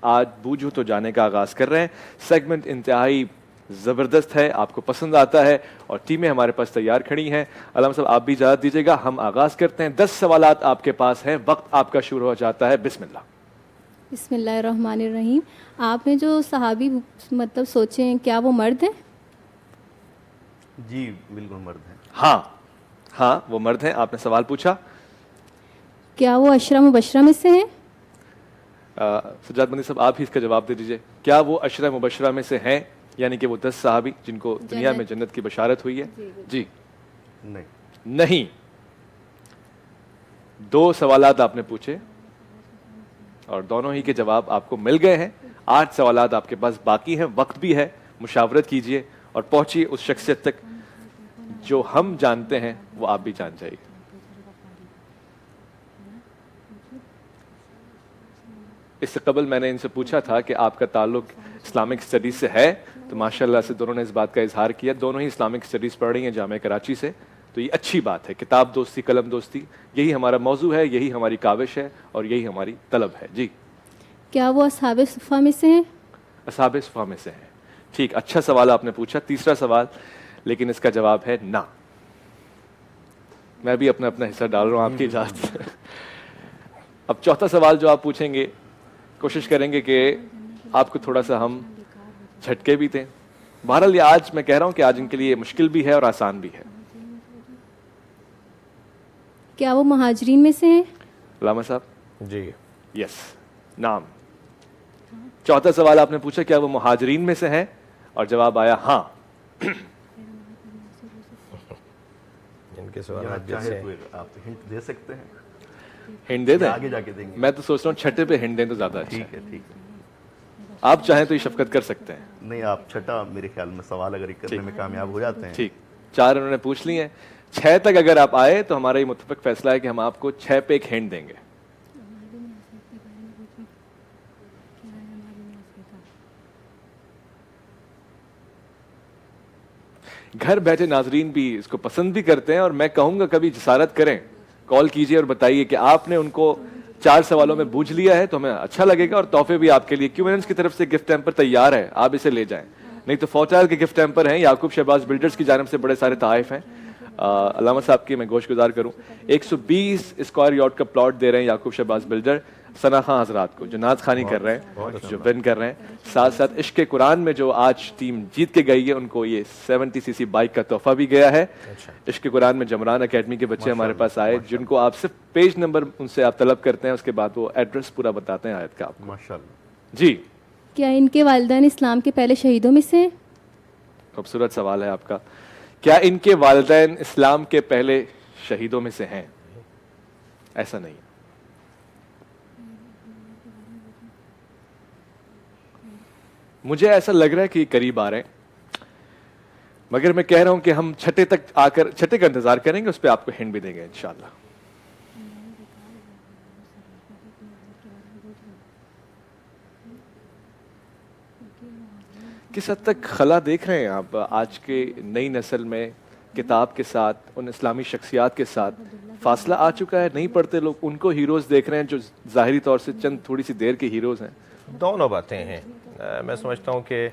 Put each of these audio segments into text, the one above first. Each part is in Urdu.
آج بوجھو تو جانے کا آغاز کر رہے ہیں. سیگمنٹ انتہائی زبردست ہے, آپ کو پسند آتا ہے اور ٹیمیں ہمارے پاس تیار کھڑی ہیں. علامہ صاحب آپ بھی اجازت دیجیے گا, ہم آغاز کرتے ہیں. 10 سوالات آپ کے پاس ہیں, وقت آپ کا شروع ہو جاتا ہے. بسم اللہ. بسم اللہ الرحمن الرحیم. آپ نے جو صحابی مطلب سوچے ہیں, کیا وہ مرد ہیں؟ جی بالکل مرد ہیں. ہاں وہ مرد ہیں. آپ نے سوال پوچھا. کیا وہ عشرہ مبشرہ میں سے ہیں؟ سجاد مدنی صاحب آپ ہی اس کا جواب دے دیجیے. کیا وہ عشرہ مبشرہ میں سے ہیں, یعنی کہ وہ 10 صحابی جن کو دنیا میں جنت کی بشارت ہوئی ہے؟ جی نہیں. 2 سوالات آپ نے پوچھے اور دونوں ہی کے جواب آپ کو مل گئے ہیں. 8 سوالات آپ کے پاس باقی ہیں, وقت بھی ہے. مشاورت کیجئے اور پہنچیے اس شخصیت تک جو ہم جانتے ہیں وہ آپ بھی جان جائیے. اس سے قبل میں نے ان سے پوچھا تھا کہ آپ کا تعلق اسلامک اسٹڈیز سے ہے, تو ماشاءاللہ سے دونوں نے اس بات کا اظہار کیا. دونوں ہی اسلامک اسٹڈیز پڑھ رہی ہیں جامعہ کراچی سے, تو یہ اچھی بات ہے. کتاب دوستی, قلم دوستی, یہی ہمارا موضوع ہے, یہی ہماری کاوش ہے اور یہی ہماری طلب ہے. جی. کیا وہ اصحاب صفہ میں سے ہیں؟ اصحاب صفہ میں سے ہیں. ٹھیک, اچھا سوال آپ نے پوچھا. تیسرا سوال, لیکن اس کا جواب ہے نہ. میں بھی اپنا حصہ ڈال رہا ہوں آپ کی اجازت سے. اب چوتھا سوال جو آپ پوچھیں گے, کوشش کریں گے کہ آپ کو تھوڑا سا ہم جھٹکے بھی دیں. بہرحال یہ آج میں کہہ رہا ہوں کہ آج ان کے لیے مشکل بھی ہے اور آسان بھی ہے. کیا وہ مہاجرین میں سے ہیں؟ علامہ صاحب. جی یس. نام. چوتھا سوال آپ نے پوچھا کیا وہ مہاجرین میں سے ہیں, اور جواب آیا ہاں. ان کے سوالات جیسے آپ ہنٹ دے سکتے ہیں. ہنٹ دے دیں؟ آگے جا کے دیں گے. میں تو سوچ رہا ہوں چھٹے پہ ہنٹ دیں تو زیادہ اچھا ٹھیک ہے. ہے. آپ چاہیں تو یہ شفقت کر سکتے ہیں. نہیں, آپ چھٹا میرے خیال میں سوال اگر کرنے میں کامیاب ہو جاتے ہیں. ٹھیک, 4 انہوں نے پوچھ لی ہیں. 6 تک اگر آپ آئے تو ہمارا یہ متفق فیصلہ ہے کہ ہم آپ کو 6 پہ ایک ہنٹ دیں گے. گھر بیٹھے ناظرین بھی اس کو پسند بھی کرتے ہیں, اور میں کہوں گا کبھی جسارت کریں, کال کیجئے اور بتائیے کہ آپ نے ان کو 4 سوالوں میں بوجھ لیا ہے, تو ہمیں اچھا لگے گا. اور تحفے بھی آپ کے لیے کیومینس کی طرف سے گفٹ ہیمپر تیار ہے, آپ اسے لے جائیں. نہیں تو فوٹال کے گفٹ ہیمپر ہیں, یعقوب شہباز بلڈرز کی جانب سے بڑے سارے تحائف ہیں. علامہ صاحب کی میں گوش گزار کروں, 120 اسکوائر یارڈ کا پلاٹ دے رہے ہیں یعقوب شہباز بلڈر ثنا خان حضرات کو, جو نعت خوانی کر رہے ہیں, جو ون کر رہے ہیں. ساتھ ساتھ عشق قرآن میں جو آج ٹیم جیت کے گئی ہے, ان کو یہ 70 cc بائک کا تحفہ بھی گیا ہے. عشق قرآن میں جمران اکیڈمی کے بچے ہمارے پاس آئے, جن کو آپ صرف پیج نمبر ان سے آپ طلب کرتے ہیں, اس کے بعد وہ ایڈریس پورا بتاتے ہیں آیت کا آپ کو. ماشاءاللہ. جی. کیا ان کے والدین اسلام کے پہلے شہیدوں میں سے ہیں؟ خوبصورت سوال ہے آپ کا. کیا ان کے والدین اسلام کے پہلے شہیدوں میں سے ہیں؟ ایسا نہیں. مجھے ایسا لگ رہا ہے کہ قریب آ رہے ہیں, مگر میں کہہ رہا ہوں کہ ہم چھٹے تک آ کر چھٹے کا انتظار کریں گے, اس پہ آپ کو ہنٹ بھی دیں گے انشاءاللہ. کس حد تک خلا دیکھ رہے ہیں آپ آج کے نئی نسل میں کتاب کے ساتھ, ان اسلامی شخصیات کے ساتھ فاصلہ آ چکا ہے؟ نہیں پڑھتے لوگ, ان کو ہیروز دیکھ رہے ہیں جو ظاہری طور سے چند تھوڑی سی دیر کے ہیروز ہیں. دونوں باتیں ہیں. میں سمجھتا ہوں کہ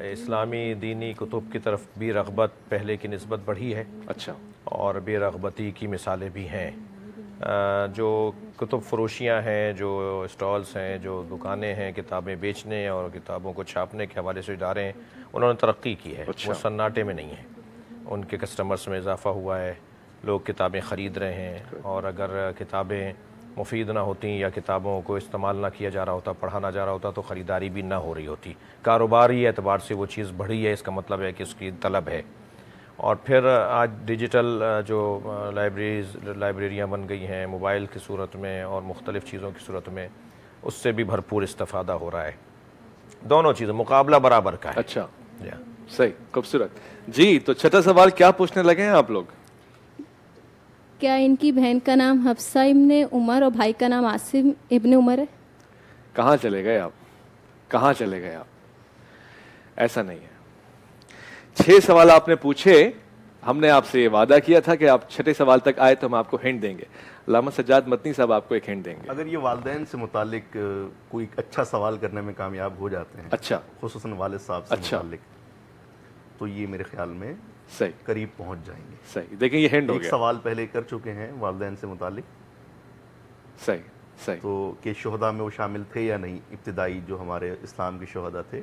اسلامی دینی کتب کی طرف بھی رغبت پہلے کی نسبت بڑھی ہے. اچھا. اور بے رغبتی کی مثالیں بھی ہیں. جو کتب فروشیاں ہیں, جو اسٹالز ہیں, جو دکانیں ہیں کتابیں بیچنے اور کتابوں کو چھاپنے کے حوالے سے ادارے ہیں, انہوں نے ترقی کی ہے. وہ سناٹے میں نہیں ہیں. ان کے کسٹمرز میں اضافہ ہوا ہے, لوگ کتابیں خرید رہے ہیں. اور اگر کتابیں مفید نہ ہوتی یا کتابوں کو استعمال نہ کیا جا رہا ہوتا, پڑھا نہ جا رہا ہوتا, تو خریداری بھی نہ ہو رہی ہوتی. کاروباری اعتبار سے وہ چیز بڑھی ہے, اس کا مطلب ہے کہ اس کی طلب ہے. اور پھر آج ڈیجیٹل جو لائبریریاں بن گئی ہیں موبائل کی صورت میں اور مختلف چیزوں کی صورت میں, اس سے بھی بھرپور استفادہ ہو رہا ہے. دونوں چیزیں مقابلہ برابر کا ہے. اچھا, صحیح, خوبصورت. جی, تو چھٹا سوال کیا پوچھنے لگے ہیں آپ لوگ؟ کیا ان کی بہن کا نام حفصہ ابن عمر اور بھائی کا نام عاصم ابن عمر ہے؟ کہاں چلے گئے آپ, کہاں چلے گئے آپ؟ ایسا نہیں ہے. 6 سوال آپ نے پوچھے, ہم نے آپ سے یہ وعدہ کیا تھا کہ آپ چھٹے سوال تک آئے تو ہم آپ کو ہنٹ دیں گے. علامہ سجاد مدنی صاحب آپ کو ایک ہنٹ دیں گے. اگر یہ والدین سے متعلق کوئی اچھا سوال کرنے میں کامیاب ہو جاتے ہیں, اچھا, خصوصاً والد صاحب سے اچھا. متعلق, تو یہ میرے خیال میں صحیح قریب پہنچ جائیں گے. صحیح, دیکھیں یہ ہنٹ ہو ایک گیا. سوال پہلے کر چکے ہیں والدین سے متعلق, صحیح صحیح. تو کہ شہداء میں وہ شامل تھے یا نہیں, ابتدائی جو ہمارے اسلام کے شہداء تھے.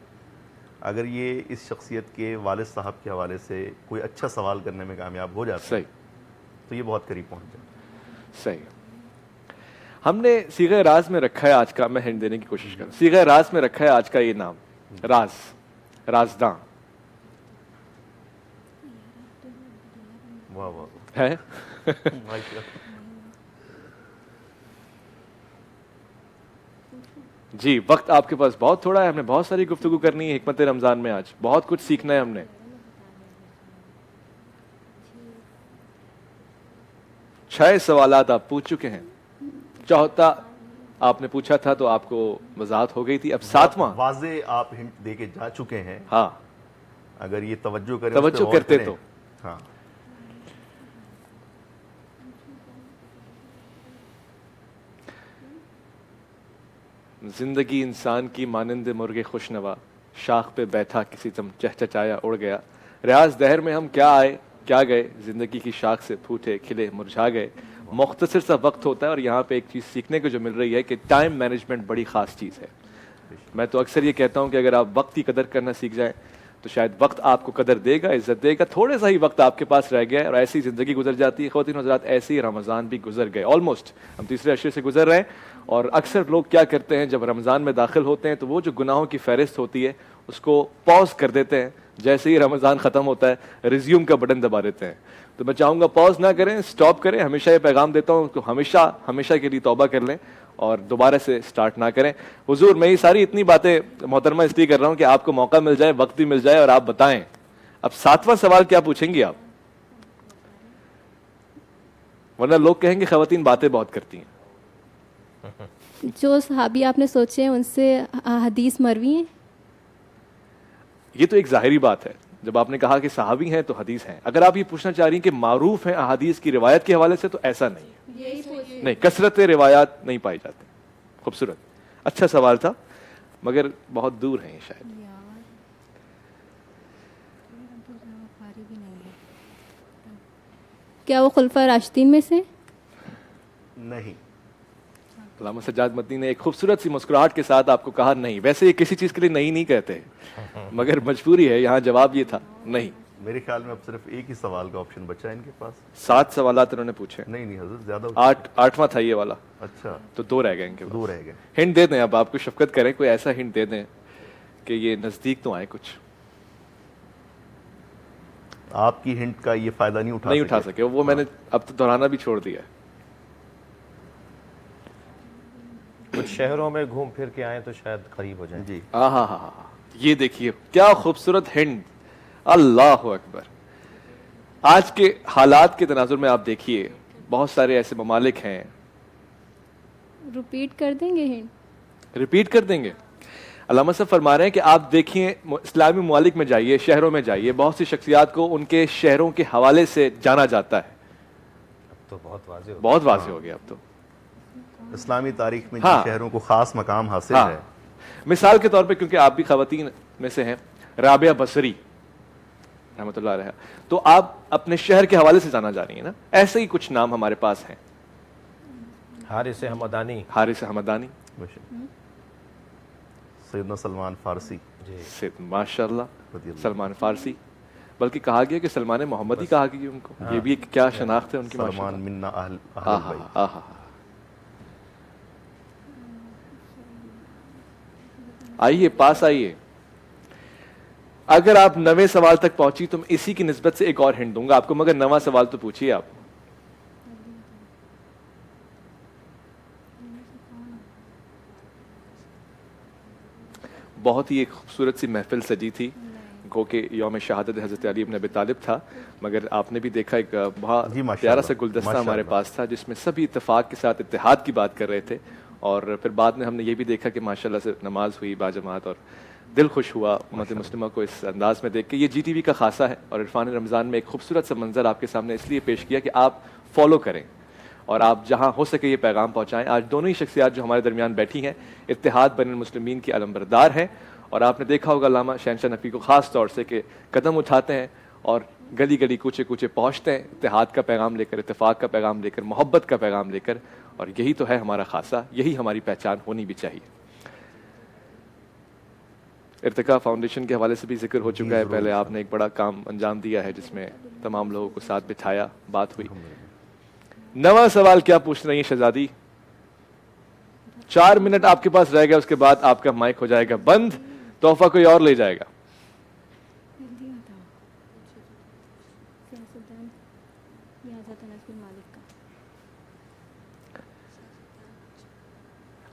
اگر یہ اس شخصیت کے والد صاحب کے حوالے سے کوئی اچھا سوال کرنے میں کامیاب ہو جاتا ہے تو یہ بہت قریب پہنچ جائے. صحیح. ہم نے صیغہ راز میں رکھا ہے آج کا, میں ہنٹ دینے کی کوشش کروں, صیغہ راز میں رکھا ہے آج کا یہ نام, راز, رازداں واہ واہ ہے. جی, وقت آپ کے پاس بہت تھوڑا ہے, ہم نے بہت ساری گفتگو کرنی ہے حکمت رمضان میں, آج بہت کچھ سیکھنا ہے ہم نے. 6 سوالات آپ پوچھ چکے ہیں, چوتھا آپ نے پوچھا تھا تو آپ کو وضاحت ہو گئی تھی, اب 7واں. واضح آپ ہنٹ دے کے جا چکے ہیں. ہاں, اگر یہ توجہ کریں, توجہ کرتے تو. ہاں, زندگی انسان کی مانند مرغ خوشنوا, شاخ پہ بیٹھا کسی دم چہچہایا اڑ گیا. ریاض دہر میں ہم کیا آئے کیا گئے, زندگی کی شاخ سے پھوٹے کھلے مرجھا گئے. مختصر سا وقت ہوتا ہے, اور یہاں پہ ایک چیز سیکھنے کو جو مل رہی ہے کہ ٹائم مینجمنٹ بڑی خاص چیز ہے. میں تو اکثر یہ کہتا ہوں کہ اگر آپ وقت کی قدر کرنا سیکھ جائیں تو شاید وقت آپ کو قدر دے گا, عزت دے گا. تھوڑے سا ہی وقت آپ کے پاس رہ گیا ہے اور ایسی زندگی گزر جاتی ہے. خواتین و حضرات, ایسے ہی رمضان بھی گزر گئے, آلموسٹ ہم تیسرے عشرے سے گزر رہے ہیں. اور اکثر لوگ کیا کرتے ہیں, جب رمضان میں داخل ہوتے ہیں تو وہ جو گناہوں کی فہرست ہوتی ہے اس کو پاز کر دیتے ہیں. جیسے ہی رمضان ختم ہوتا ہے ریزیوم کا بٹن دبا دیتے ہیں. تو میں چاہوں گا پاز نہ کریں, سٹاپ کریں. ہمیشہ یہ پیغام دیتا ہوں کہ ہمیشہ کے لیے توبہ کر لیں اور دوبارہ سے سٹارٹ نہ کریں. حضور, میں یہ ساری اتنی باتیں محترمہ اس لیے کر رہا ہوں کہ آپ کو موقع مل جائے, وقت بھی مل جائے, اور آپ بتائیں اب 7واں سوال کیا پوچھیں گی آپ, ورنہ لوگ کہیں گے خواتین باتیں بہت کرتی ہیں. جو صحابی آپ نے سوچے ہیں ان سے حدیث مروی ہیں. یہ تو ایک ظاہری بات ہے, جب آپ نے کہا کہ صحابی ہیں تو حدیث ہیں. اگر آپ یہ پوچھنا چاہ رہی ہیں کہ معروف ہیں احادیث کی روایت کے حوالے سے, تو ایسا نہیں ہے. نہیں, کثرت روایات نہیں پائی جاتی. خوبصورت, اچھا سوال تھا, مگر بہت دور ہیں یہ شاید. کیا وہ خلفاء راشدین میں سے؟ نہیں. علامہ سجاد مدنی نے ایک خوبصورت سی مسکراہٹ کے ساتھ آپ کو کہا نہیں. ویسے یہ کسی چیز کے لیے نہیں کہتے, مگر مجبوری ہے, یہاں جواب یہ تھا نہیں. میرے خیال میں اب صرف ایک ہی سوال کا آپشن بچا ہے ان کے پاس. 7 سوالات انہوں نے پوچھے. نہیں حضرت, زیادہ. 8واں تھا یہ والا. اچھا, تو 2 رہ گئے ان کے پاس. 2 رہ گئے. ہنٹ دے دیں, اب آپ کو شفقت کریں, کوئی ایسا ہنٹ دے دیں کہ یہ نزدیک تو آئے کچھ. آپ کی ہنٹ کا یہ فائدہ نہیں اٹھا سکے, وہ میں نے اب تو دہرانا بھی چھوڑ دیا ہے. کچھ شہروں میں گھوم پھر کے آئیں تو شاید قریب ہو جائیں. جی. ہاں, یہ دیکھیے کیا خوبصورت ہنٹ. اللہ اکبر. آج کے حالات کے تناظر میں آپ دیکھیے, بہت سارے ایسے ممالک ہیں. ریپیٹ کر دیں گے ہنٹ؟ ریپیٹ کر دیں گے. علامہ صاحب فرما رہے ہیں کہ آپ دیکھیے, اسلامی ممالک میں جائیے, شہروں میں جائیے, بہت سی شخصیات کو ان کے شہروں کے حوالے سے جانا جاتا ہے. اب تو بہت واضح ہو گیا اب تو. اسلامی تاریخ میں جن شہروں کو خاص مقام حاصل ہے, مثال کے طور پہ, کیونکہ آپ بھی خواتین میں سے ہیں, رابعہ بصری رحمۃ اللہ علیہ, تو آپ اپنے شہر کے حوالے سے جانا جا رہی ہیں نا. ایسے ہی کچھ نام ہمارے پاس ہیں. حارث حمدانی, سیدنا سلمان فارسی. ماشاء اللہ, سلمان فارسی. بلکہ کہا گیا کہ سلمان محمدی کہا گیا ان کو. یہ بھی کیا شناخت ہے ان کی. سلمان منا اہل بیت. آئیے, پاس آئیے. اگر آپ 9ویں سوال تک پہنچی تو میں اسی کی نسبت سے ایک اور ہنٹ دوں گا آپ کو, مگر 9واں سوال تو پوچھیے آپ. بہت ہی ایک خوبصورت سی محفل سجی تھی, گو کہ یوم شہادت حضرت علی ابن ابی طالب تھا, مگر آپ نے بھی دیکھا ایک بہت پیارا سا گلدستہ ہمارے پاس تھا جس میں سبھی اتفاق کے ساتھ اتحاد کی بات کر رہے تھے. اور پھر بعد میں ہم نے یہ بھی دیکھا کہ ماشاءاللہ سے نماز ہوئی باجماعت, اور دل خوش ہوا امت مسلمہ کو اس انداز میں دیکھ کے. یہ GTV کا خاصہ ہے اور عرفان رمضان میں ایک خوبصورت سا منظر آپ کے سامنے اس لیے پیش کیا کہ آپ فالو کریں اور آپ جہاں ہو سکے یہ پیغام پہنچائیں. آج دونوں ہی شخصیات جو ہمارے درمیان بیٹھی ہیں اتحاد بین المسلمین کی علمبردار ہیں, اور آپ نے دیکھا ہوگا علامہ شہنشاہ نقوی کو خاص طور سے کہ قدم اٹھاتے ہیں اور گلی گلی کوچے کوچے پہنچتے ہیں اتحاد کا پیغام لے کر, اتفاق کا پیغام لے کر, محبت کا پیغام لے کر, اور یہی تو ہے ہمارا خاصہ, یہی ہماری پہچان ہونی بھی چاہیے. ارتقا فاؤنڈیشن کے حوالے سے بھی ذکر ہو چکا ہے, پہلے آپ نے ایک بڑا کام انجام دیا ہے جس میں تمام لوگوں کو ساتھ بٹھایا, بات ہوئی. نواں سوال کیا پوچھ رہی ہیں شہزادی؟ 4 منٹ آپ کے پاس رہ گا, اس کے بعد آپ کا مائک ہو جائے گا بند, تحفہ کوئی اور لے جائے گا.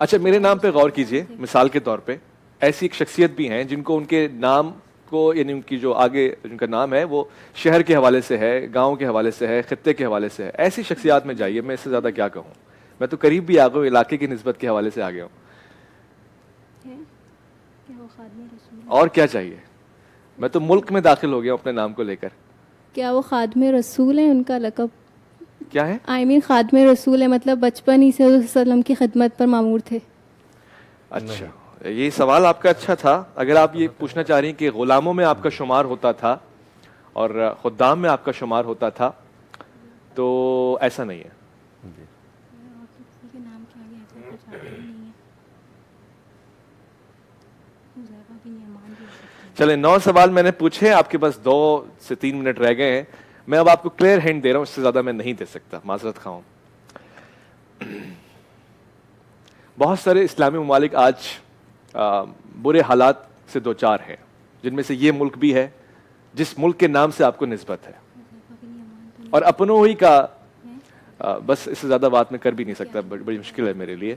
اچھا میرے نام پہ غور کیجئے. مثال کے طور پہ ایسی ایک شخصیت بھی ہیں جن کو ان کے نام کو, یعنی ان کی جو آگے جن کا نام ہے وہ شہر کے حوالے سے ہے, گاؤں کے حوالے سے ہے, خطے کے حوالے سے ہے. ایسی شخصیات میں جائیے, میں اس سے زیادہ کیا کہوں. میں تو قریب بھی آ گیا ہوں, علاقے کی نسبت کے حوالے سے آ گیا ہوں. اور کیا چاہیے؟ میں تو ملک میں داخل ہو گیا ہوں اپنے نام کو لے کر. کیا وہ خادم رسول ہیں؟ ان کا لقب کیا ہے؟ خادم رسول ہے, مطلب بچپن ہی سے وسلم کی خدمت پر مامور تھے. اچھا یہ سوال آپ کا اچھا تھا. اگر آپ یہ پوچھنا چاہ رہی ہیں کہ غلاموں میں آپ کا شمار ہوتا تھا اور خدام میں آپ کا شمار ہوتا تھا, تو ایسا نہیں ہے. چلیں 9 سوال میں نے پوچھے, آپ کے پاس 2 سے 3 منٹ رہ گئے ہیں. میں اب آپ کو کلیئر ہینڈ دے رہا ہوں, اس سے زیادہ میں نہیں دے سکتا, معذرت خواہ ہوں. بہت سارے اسلامی ممالک آج برے حالات سے دوچار ہیں, جن میں سے یہ ملک بھی ہے جس ملک کے نام سے آپ کو نسبت ہے, اور اپنوں ہی کا بس اس سے زیادہ بات میں کر بھی نہیں سکتا, بڑی مشکل ہے میرے لیے.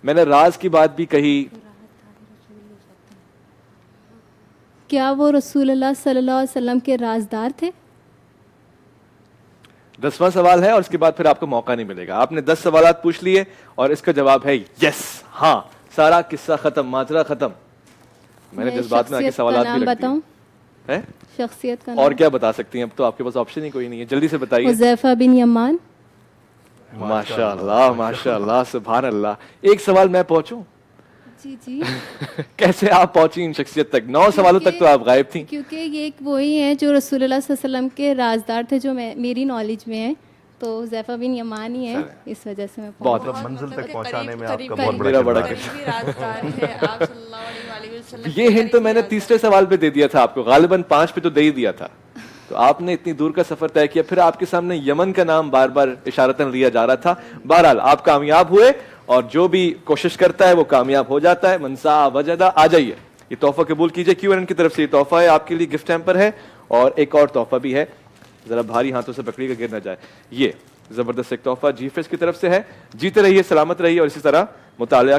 میں نے راز کی بات بھی کہی. کیا وہ رسول اللہ صلی اللہ علیہ وسلم کے رازدار تھے؟ 10واں سوال ہے اور اس کے بعد پھر آپ کو موقع نہیں ملے گا. آپ نے 10 سوالات پوچھ لیے اور اس کا جواب ہے یس, ہاں. سارا قصہ ختم, ماجرا ختم. میں نے جذبات میں آ کے سوالات بھی رکھ دیے. شخصیت کا اور کیا بتا سکتی ہیں, اب تو آپ کے پاس آپشن ہی کوئی نہیں ہے, جلدی سے بتائیے. حذیفہ بن یمان. ماشاء اللہ ماشاء اللہ, سبحان اللہ. ایک سوال میں پہنچوں. جی کیسے آپ پہنچی ان شخصیت تک؟ 9 سوالوں تک تو آپ غائب تھیں. کیونکہ یہ ایک وہی ہیں جو رسول اللہ صلی اللہ علیہ وسلم کے رازدار تھے, جو میری نالج میں ہے, تو حذیفہ بن یمان ہی ہے, اس وجہ سے میں بہت منزل تک پہنچانے میں آپ کا بہت بہت بڑا کردار. یہ ہنٹ تو میں نے تیسرے سوال پہ دے دیا تھا آپ کو, غالباً 5 پہ تو دے ہی دیا تھا. تو آپ نے اتنی دور کا سفر طے کیا, پھر آپ کے سامنے یمن کا نام بار بار اشارتاً لیا جا رہا تھا. بہرحال آپ کامیاب ہوئے, اور جو بھی کوشش کرتا ہے وہ کامیاب ہو جاتا ہے. منسا وجدہ. آ جائیے, یہ تحفہ قبول کیجئے. QN کی طرف سے یہ تحفہ ہے آپ کے لیے, گفٹ ہیمپر ہے, اور ایک اور تحفہ بھی ہے, ذرا بھاری ہاتھوں سے پکڑی کا گر نہ جائے. یہ زبردست ایک تحفہ GFS کی طرف سے ہے. جیتے رہیے, سلامت رہیے, اور اسی طرح مطالعہ